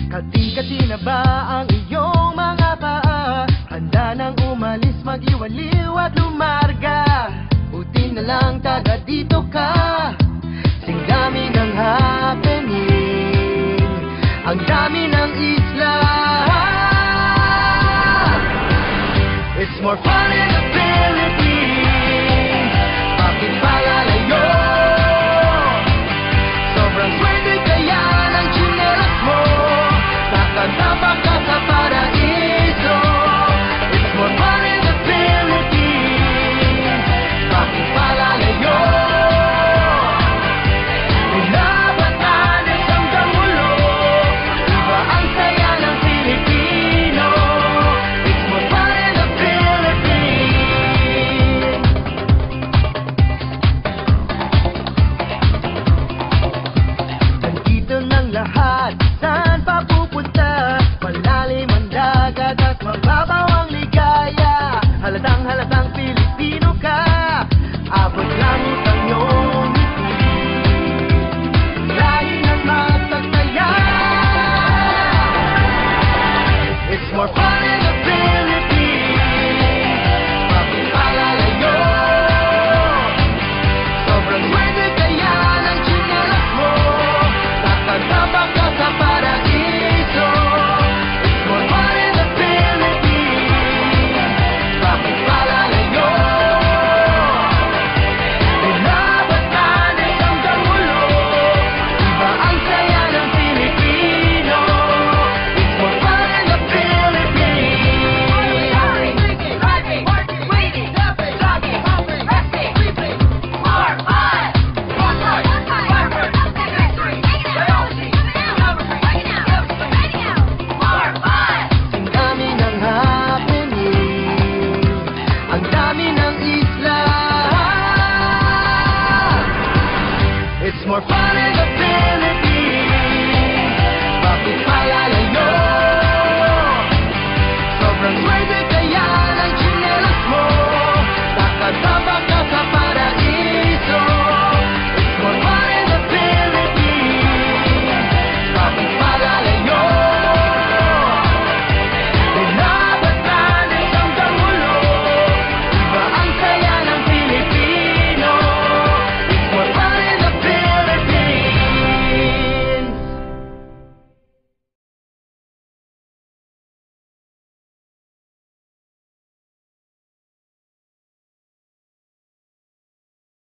Kati-kati na ba ang iyong mga paa? Handa nang umalis, mag-iwaliw at lumarga. Buti na lang taga dito ka. Sing dami ng happening, ang dami ng isla. It's more fun in the Philippines. Bakit palalayo? Sobrang swerte kaya ng chinelas mo. Nakatapa ka sa paraiso. It's more fun in the Philippines. Bakit palalayo? Mula Batanes hanggang Ulo, iba ang saya ng Pilipino. It's more fun in the Philippines. Nandito ng lahat, saan pa pupunta? Malalim ang dagat at mababaw ang ligaya. Halatang Pilipino ka. Abot langit ang iyong ngiti. Layo ng magtataya. It's more fun in the Philippines. Bakit palalayo? Sobrang swerte kaya ng chinelas mo. Nakatapa ka sa paraiso. It's more fun in the Philippines. Bakit palalayo? Mula Batanes hanggang Ulo, iba ang saya ng Pilipino. It's more fun in the Philippines. Ang dami ng happening, ang dami ng isla. It's more fun in the Philippines. Bakit palalayo?